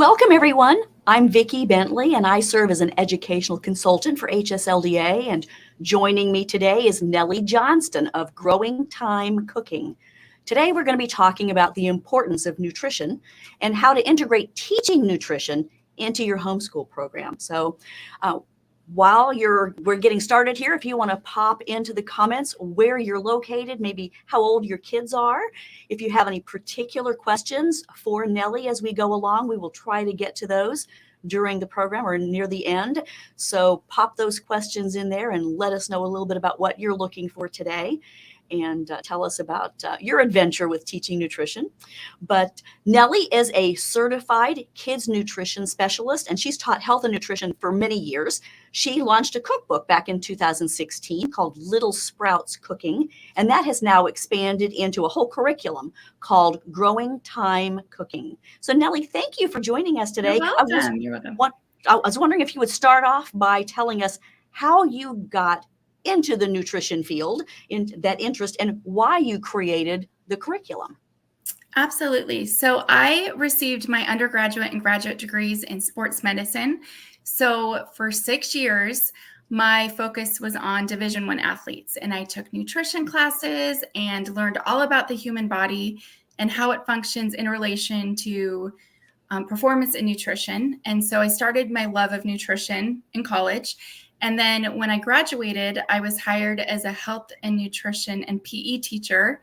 Welcome, everyone. I'm Vicki Bentley, and I serve as an educational consultant for HSLDA. And joining me today is Nellie Johnston of Growing Time Cooking. Today, we're going to be talking about the importance of nutrition and how to integrate teaching nutrition into your homeschool program. So, while we're getting started here, if you want to pop into the comments where you're located, maybe how old your kids are. If you have any particular questions for Nellie as we go along, we will try to get to those during the program or near the end. So pop those questions in there and let us know a little bit about what you're looking for today, and tell us about your adventure with teaching nutrition. But Nellie is a certified kids nutrition specialist, and she's taught health and nutrition for many years. She launched a cookbook back in 2016 called Little Sprouts Cooking, and that has now expanded into a whole curriculum called Growing Time Cooking. So Nellie, thank you for joining us today. You're welcome. I was wondering if you would start off by telling us how you got into the nutrition field, in that interest, and why you created the curriculum. Absolutely. So I received my undergraduate and graduate degrees in sports medicine. So for 6 years, my focus was on Division I athletes, and I took nutrition classes and learned all about the human body and how it functions in relation to performance in nutrition. And so I started my love of nutrition in college. And then when I graduated, I was hired as a health and nutrition and PE teacher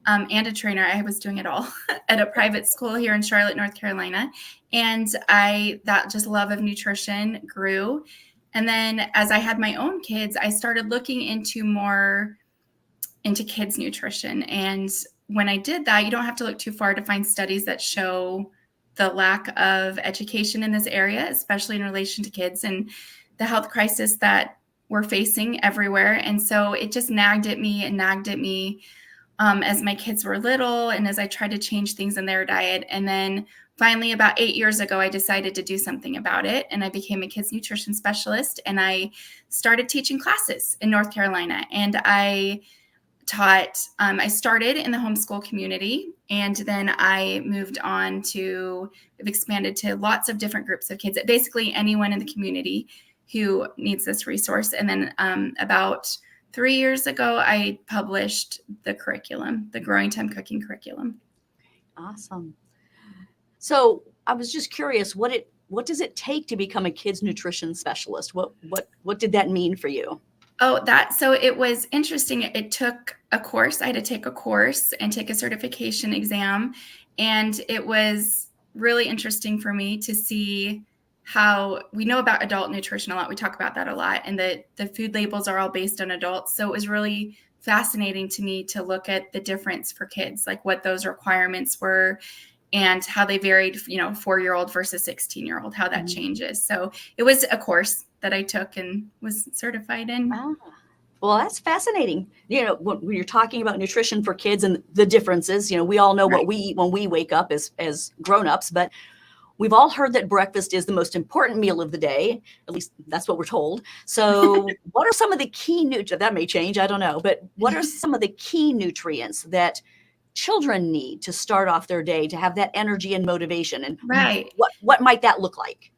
and a trainer. I was doing it all at a private school here in Charlotte, North Carolina. And that just love of nutrition grew. And then as I had my own kids, I started looking into kids nutrition. And when I did that, you don't have to look too far to find studies that show the lack of education in this area, especially in relation to kids and the health crisis that we're facing everywhere. And so it just nagged at me as my kids were little and as I tried to change things in their diet. And then finally, about 8 years ago, I decided to do something about it. And I became a kids nutrition specialist, and I started teaching classes in North Carolina. And I started in the homeschool community, and then I moved on to, I've expanded to lots of different groups of kids, basically anyone in the community who needs this resource. And then about 3 years ago, I published the curriculum, the Growing Time Cooking curriculum. Awesome. So I was just curious, what does it take to become a kids nutrition specialist? What did that mean for you? So it was interesting. It took a course. I had to take a course and take a certification exam. And it was really interesting for me to see how we know about adult nutrition a lot. We talk about that a lot. And the food labels are all based on adults. So it was really fascinating to me to look at the difference for kids, like what those requirements were and how they varied, 4-year-old versus 16-year-old, how that changes. So it was a course that I took and was certified in. Well, that's fascinating. When you're talking about nutrition for kids and the differences, we all know what we eat when we wake up as grown-ups, but we've all heard that breakfast is the most important meal of the day. At least that's what we're told. So what are some of the key nutrients? That may change, I don't know. But what are some of the key nutrients that children need to start off their day to have that energy and motivation? And what might that look like?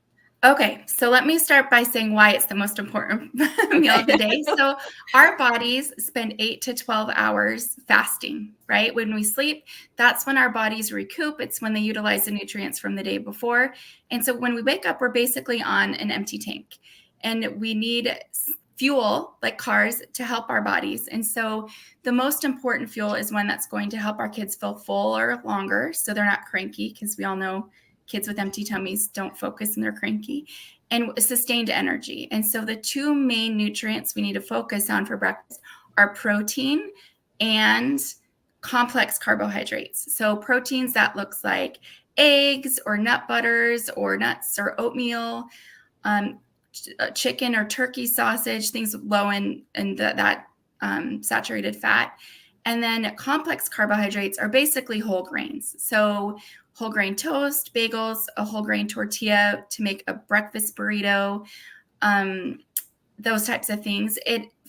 Okay, so let me start by saying why it's the most important meal of the day. So our bodies spend 8 to 12 hours fasting, right? When we sleep, that's when our bodies recoup. It's when they utilize the nutrients from the day before. And so when we wake up, we're basically on an empty tank. And we need fuel, like cars, to help our bodies. And so the most important fuel is one that's going to help our kids feel fuller longer, so they're not cranky, because we all know kids with empty tummies don't focus and they're cranky, and sustained energy. And so the two main nutrients we need to focus on for breakfast are protein and complex carbohydrates. So proteins, that looks like eggs or nut butters or nuts or oatmeal, chicken or turkey sausage, things low in that saturated fat. And then complex carbohydrates are basically whole grains. So whole grain toast, bagels, a whole grain tortilla to make a breakfast burrito, those types of things.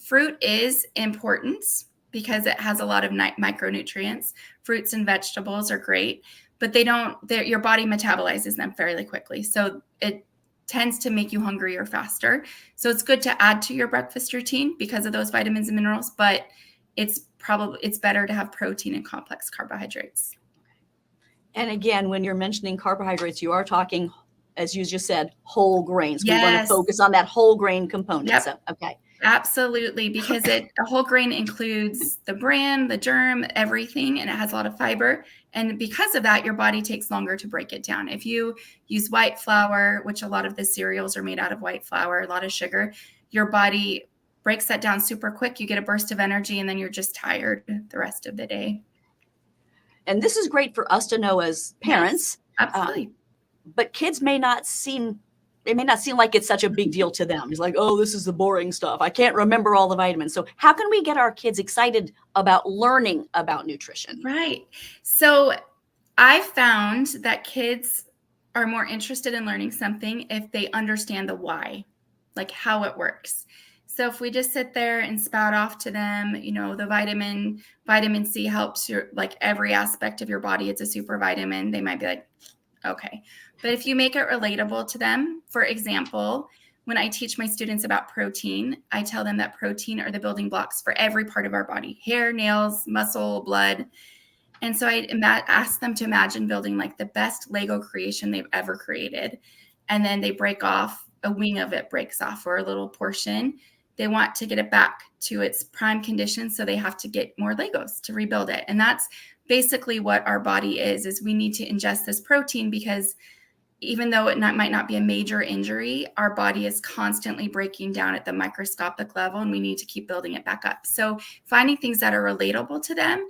Fruit is important because it has a lot of micronutrients. Fruits and vegetables are great, but your body metabolizes them fairly quickly. So it tends to make you hungrier faster. So it's good to add to your breakfast routine because of those vitamins and minerals, but it's better to have protein and complex carbohydrates. And again, when you're mentioning carbohydrates, you are talking, as you just said, whole grains. Yes. We want to focus on that whole grain component. Yep. So, okay. Absolutely, because a whole grain includes the bran, the germ, everything, and it has a lot of fiber. And because of that, your body takes longer to break it down. If you use white flour, which a lot of the cereals are made out of white flour, a lot of sugar, your body breaks that down super quick. You get a burst of energy, and then you're just tired the rest of the day. And this is great for us to know as parents. Yes, absolutely. But kids may not seem like it's such a big deal to them. It's like, oh, this is the boring stuff. I can't remember all the vitamins. So how can we get our kids excited about learning about nutrition? Right. So I found that kids are more interested in learning something if they understand the why, like how it works. So if we just sit there and spout off to them, the vitamin C helps your, like every aspect of your body. It's a super vitamin. They might be like, okay. But if you make it relatable to them, for example, when I teach my students about protein, I tell them that protein are the building blocks for every part of our body: hair, nails, muscle, blood. And so I ask them to imagine building like the best Lego creation they've ever created. And then they break off, a wing of it breaks off, or a little portion. They want to get it back to its prime condition. So they have to get more Legos to rebuild it. And that's basically what our body is we need to ingest this protein, because even though it might not be a major injury, our body is constantly breaking down at the microscopic level, and we need to keep building it back up. So finding things that are relatable to them.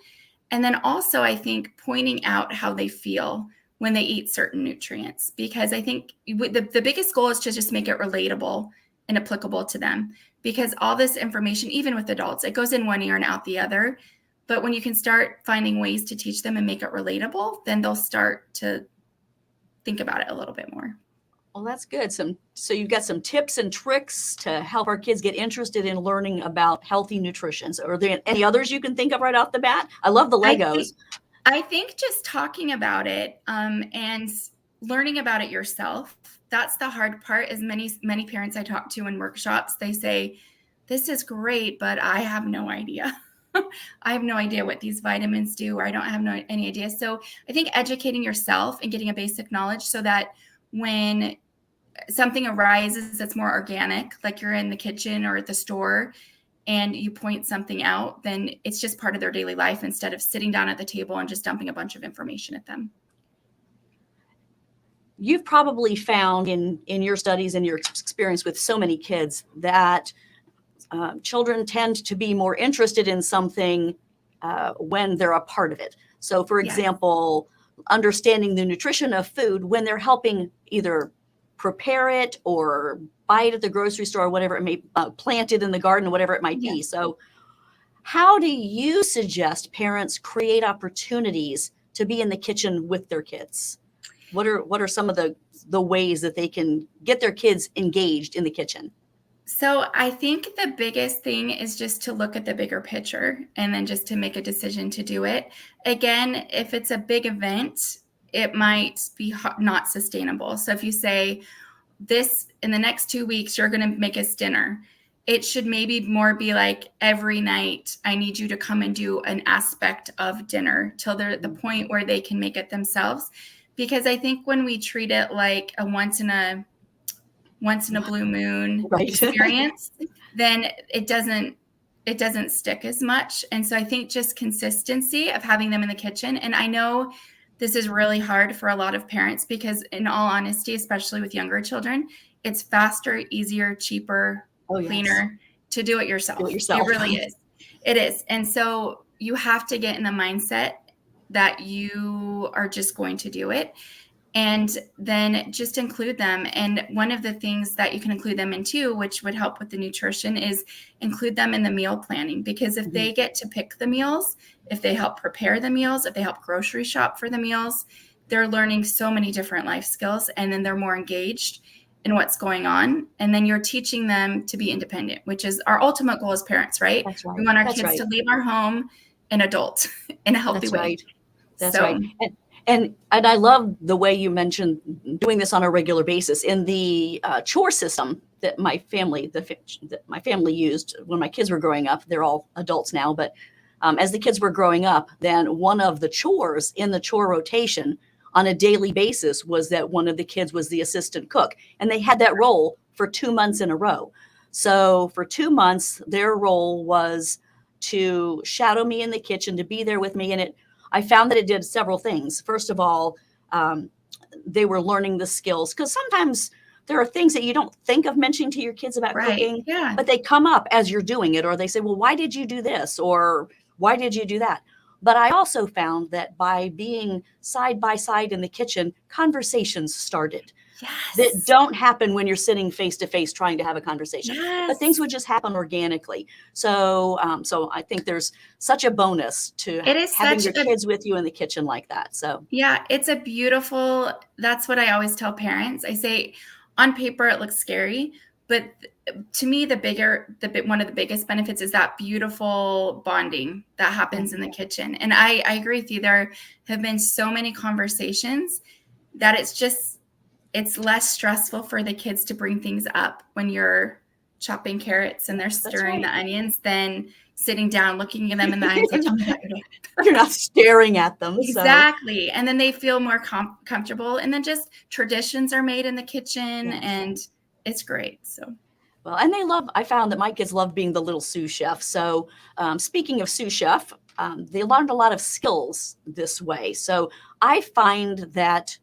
And then also, I think, pointing out how they feel when they eat certain nutrients, because I think the biggest goal is to just make it relatable and applicable to them, because all this information, even with adults, it goes in one ear and out the other. But when you can start finding ways to teach them and make it relatable, then they'll start to think about it a little bit more. Well, that's good. So you've got some tips and tricks to help our kids get interested in learning about healthy nutrition. So are there any others you can think of right off the bat? I love the Legos. I think just talking about it and learning about it yourself, that's the hard part. As many parents I talk to in workshops, they say, this is great, but I have no idea. I have no idea what these vitamins do, or I don't have any idea. So I think educating yourself and getting a basic knowledge, so that when something arises that's more organic, like you're in the kitchen or at the store and you point something out, then it's just part of their daily life, instead of sitting down at the table and just dumping a bunch of information at them. You've probably found in your studies and your experience with so many kids that children tend to be more interested in something when they're a part of it. So, for example, understanding the nutrition of food when they're helping either prepare it or buy it at the grocery store, or whatever it may, plant it in the garden, whatever it might be. So how do you suggest parents create opportunities to be in the kitchen with their kids? What are some of the ways that they can get their kids engaged in the kitchen? So I think the biggest thing is just to look at the bigger picture, and then just to make a decision to do it. Again, if it's a big event, it might be not sustainable. So if you say, this in the next 2 weeks, you're going to make us dinner, it should maybe more be like, every night I need you to come and do an aspect of dinner till they're at the point where they can make it themselves. Because I think when we treat it like a once in a blue moon experience, then it doesn't stick as much. And so I think just consistency of having them in the kitchen. And I know this is really hard for a lot of parents, because in all honesty, especially with younger children, it's faster, easier, cheaper, cleaner to do it yourself. It really is. It is. And so you have to get in the mindset that you are just going to do it. And then just include them. And one of the things that you can include them in too, which would help with the nutrition, is include them in the meal planning. Because if they get to pick the meals, if they help prepare the meals, if they help grocery shop for the meals, they're learning so many different life skills, and then they're more engaged in what's going on. And then you're teaching them to be independent, which is our ultimate goal as parents, right? That's right. We want our kids to leave our home an adult in a healthy way. That's right. And I love the way you mentioned doing this on a regular basis. In the chore system that my family used when my kids were growing up, they're all adults now, but as the kids were growing up, then one of the chores in the chore rotation on a daily basis was that one of the kids was the assistant cook, and they had that role for 2 months in a row. So for 2 months, their role was to shadow me in the kitchen, to be there with me, and I found that it did several things. First of all, they were learning the skills, because sometimes there are things that you don't think of mentioning to your kids about cooking, Yeah. but they come up as you're doing it, or they say, well, why did you do this? Or why did you do that? But I also found that by being side by side in the kitchen, conversations started. That Yes. don't happen when you're sitting face to face trying to have a conversation, but things would just happen organically. So, so I think there's such a bonus to having your kids with you in the kitchen like that. So yeah, it's a beautiful, that's what I always tell parents. I say on paper, it looks scary, but to me, one of the biggest benefits is that beautiful bonding that happens in the kitchen. And I agree with you. There have been so many conversations that it's less stressful for the kids to bring things up when you're chopping carrots and they're stirring the onions than sitting down, looking at them in the eyes and telling them about your day. You're not staring at them. Exactly. So. And then they feel more comfortable. And then just traditions are made in the kitchen, and it's great. So. Well, and I found that my kids love being the little sous chef. So speaking of sous chef, they learned a lot of skills this way. So I find that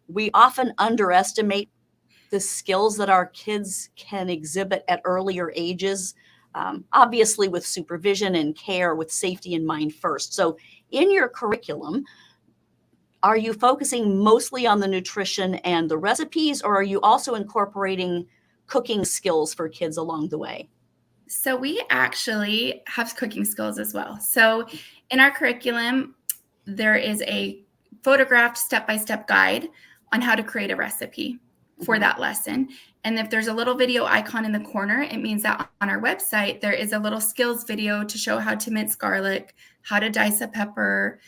we often underestimate the skills that our kids can exhibit at earlier ages, obviously with supervision and care, with safety in mind first. So in your curriculum, are you focusing mostly on the nutrition and the recipes, or are you also incorporating cooking skills for kids along the way? So we actually have cooking skills as well. So in our curriculum, there is a photographed step-by-step guide on how to create a recipe for that lesson. And if there's a little video icon in the corner, it means that on our website, there is a little skills video to show how to mince garlic, how to dice a pepper,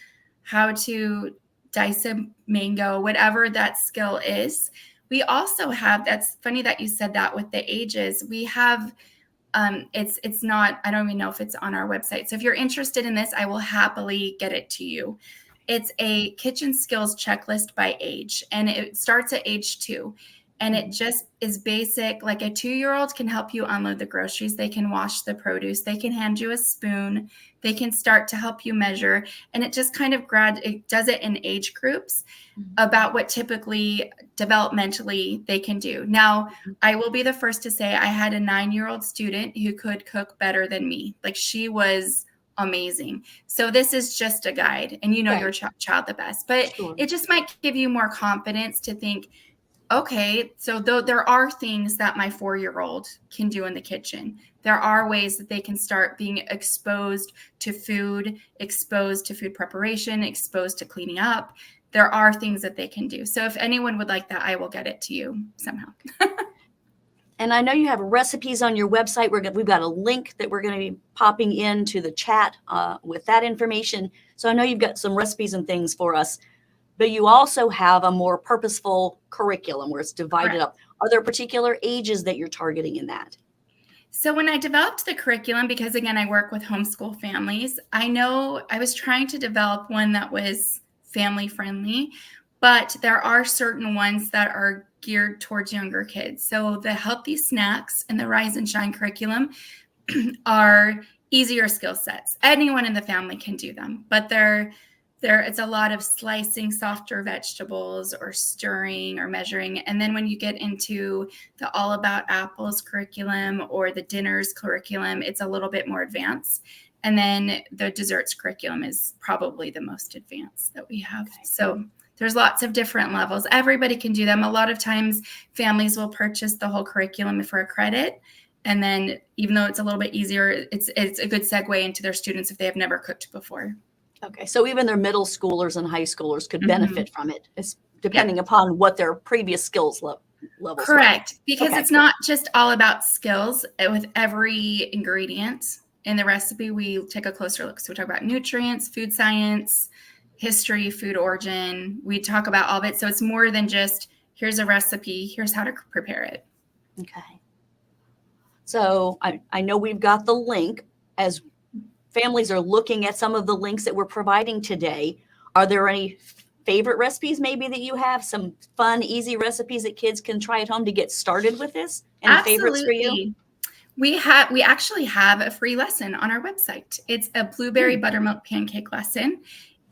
how to dice a mango, whatever that skill is. We also have, that's funny that you said that with the ages, we have, it's not, I don't even know if it's on our website. So if you're interested in this, I will happily get it to you. It's a kitchen skills checklist by age, and it starts at age 2. And it just is basic. Like a 2-year-old can help you unload the groceries. They can wash the produce. They can hand you a spoon. They can start to help you measure. And it just kind of it does it in age groups about what typically developmentally they can do. Now, I will be the first to say I had a 9-year-old student who could cook better than me. Like, she was amazing. So this is just a guide, and you know your child the best, but it just might give you more confidence to think, okay, so though there are things that my 4-year-old can do in the kitchen. There are ways that they can start being exposed to food preparation, exposed to cleaning up. There are things that they can do. So if anyone would like that, I will get it to you somehow. And I know you have recipes on your website. We've got a link that we're going to be popping into the chat with that information. So I know you've got some recipes and things for us, but you also have a more purposeful curriculum where it's divided up. Are there particular ages that you're targeting in that? So when I developed the curriculum, because again, I work with homeschool families, I know I was trying to develop one that was family friendly, but there are certain ones that are geared towards younger kids. So the healthy snacks and the Rise and Shine curriculum are easier skill sets. Anyone in the family can do them, but it's a lot of slicing softer vegetables or stirring or measuring. And then when you get into the All About Apples curriculum or the dinners curriculum, it's a little bit more advanced. And then the desserts curriculum is probably the most advanced that we have. So there's lots of different levels. Everybody can do them. A lot of times families will purchase the whole curriculum for a credit. And then even though it's a little bit easier, it's a good segue into their students if they have never cooked before. Okay, so even their middle schoolers and high schoolers could benefit from it, depending upon what their previous skills levels. Correct, because it's not just all about skills. With every ingredient in the recipe, we take a closer look. So we talk about nutrients, food science, history, food origin. We talk about all of it. So it's more than just here's a recipe, here's how to prepare it. Okay. So I know we've got the link. As families are looking at some of the links that we're providing today, are there any favorite recipes maybe that you have? Some fun, easy recipes that kids can try at home to get started with this? Any favorites for you? Absolutely. We actually have a free lesson on our website. It's a blueberry buttermilk pancake lesson.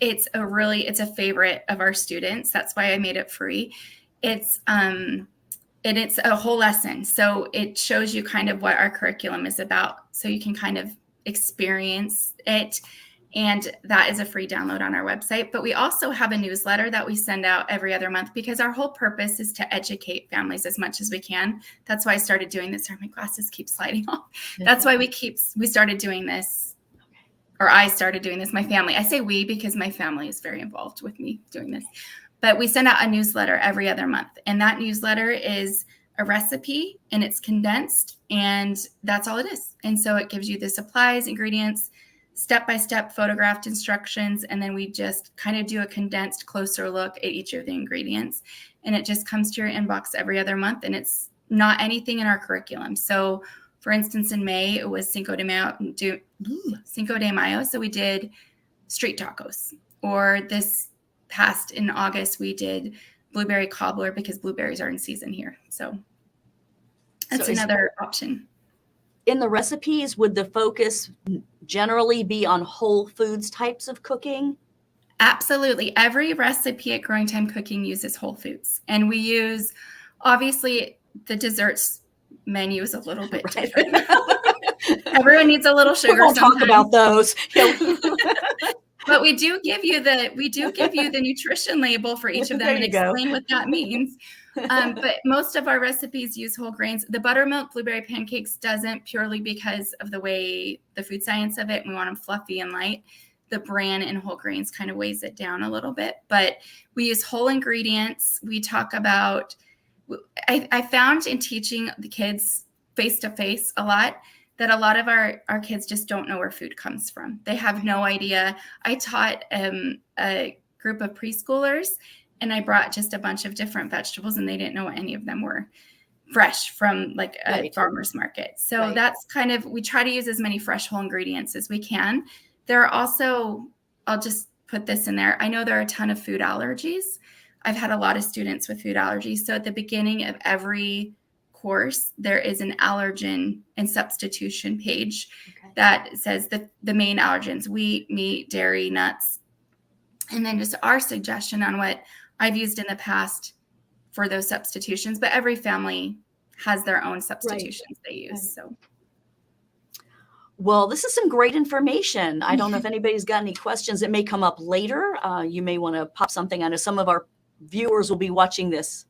It's a favorite of our students. That's why I made it free. It's a whole lesson. So it shows you kind of what our curriculum is about. So you can kind of experience it. And that is a free download on our website. But we also have a newsletter that we send out every other month because our whole purpose is to educate families as much as we can. That's why I started doing this. Sorry, my glasses keep sliding off. That's why we started doing this, or I started doing this. My family, I say we because my family is very involved with me doing this. But we send out a newsletter every other month. And that newsletter is a recipe and it's condensed and that's all it is. And so it gives you the supplies, ingredients, step-by-step photographed instructions, and then we just kind of do a condensed, closer look at each of the ingredients. And it just comes to your inbox every other month, and it's not anything in our curriculum. So, for instance, in May, it was Cinco de Mayo, so we did street tacos. Or this past in August, we did blueberry cobbler because blueberries are in season here. So that's another option. In the recipes, would the focus generally be on whole foods types of cooking? Absolutely. Every recipe at Growing Time Cooking uses whole foods. And we use, obviously, the desserts menu is a little bit different. Everyone needs a little sugar. We'll talk about those. But we do give you the nutrition label for each of them and explain what that means. But most of our recipes use whole grains. The buttermilk blueberry pancakes doesn't, purely because of the way the food science of it. We want them fluffy and light. The bran and whole grains kind of weighs it down a little bit. But we use whole ingredients. We talk about, I found in teaching the kids face-to-face a lot, that a lot of our kids just don't know where food comes from. They have no idea. I taught a group of preschoolers, and I brought just a bunch of different vegetables, and they didn't know what any of them were fresh from like a farmer's market. So that's kind of, we try to use as many fresh whole ingredients as we can. There are also, I'll just put this in there, I know there are a ton of food allergies. I've had a lot of students with food allergies. So at the beginning of every course, there is an allergen and substitution page that says the main allergens: wheat, meat, dairy, nuts, and then just our suggestion on what I've used in the past for those substitutions. But every family has their own substitutions they use. So, well, this is some great information. I don't know if anybody's got any questions that may come up later. You may want to pop something. I know some of our viewers will be watching this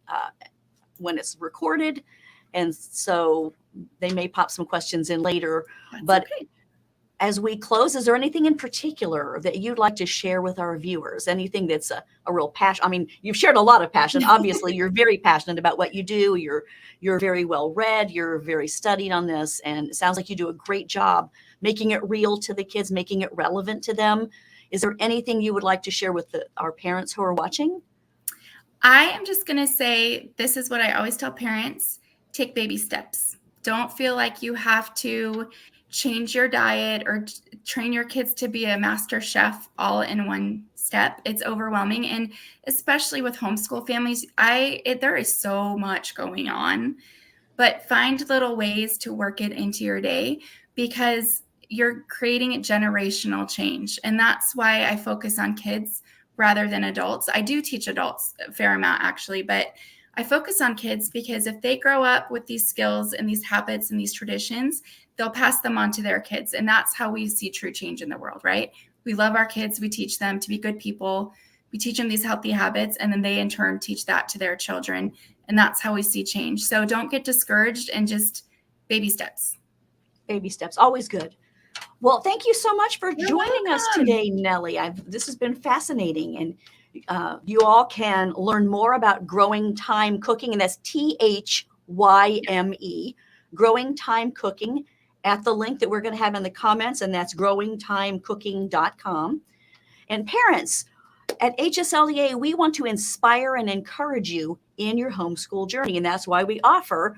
when it's recorded, and so they may pop some questions in later. But as we close, is there anything in particular that you'd like to share with our viewers? Anything that's a real passion? I mean, you've shared a lot of passion. Obviously, you're very passionate about what you do. You're very well read. You're very studied on this. And it sounds like you do a great job making it real to the kids, making it relevant to them. Is there anything you would like to share with our parents who are watching? I am just going to say, this is what I always tell parents: take baby steps. Don't feel like you have to change your diet or train your kids to be a master chef all in one step. It's overwhelming. And especially with homeschool families, there is so much going on, but find little ways to work it into your day, because you're creating a generational change. And that's why I focus on kids rather than adults. I do teach adults a fair amount, actually, but I focus on kids because if they grow up with these skills and these habits and these traditions, they'll pass them on to their kids. And that's how we see true change in the world, right? We love our kids. We teach them to be good people. We teach them these healthy habits, and then they in turn teach that to their children. And that's how we see change. So don't get discouraged, and just baby steps. Baby steps, always good. Well, thank you so much for joining us today, Nellie. This has been fascinating. And you all can learn more about Growing Time Cooking, and that's THYME, Growing Time Cooking, at the link that we're going to have in the comments, and that's growingtimecooking.com. And parents, At HSLDA, we want to inspire and encourage you in your homeschool journey, and that's why we offer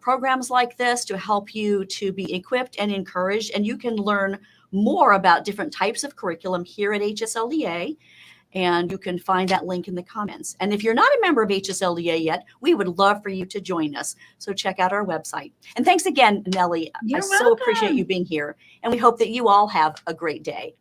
programs like this to help you to be equipped and encouraged. And you can learn more about different types of curriculum here at HSLDA. And you can find that link in the comments. And if you're not a member of HSLDA yet, we would love for you to join us. So check out our website. And thanks again, Nellie. You're I so welcome. appreciate you being here. And we hope that you all have a great day.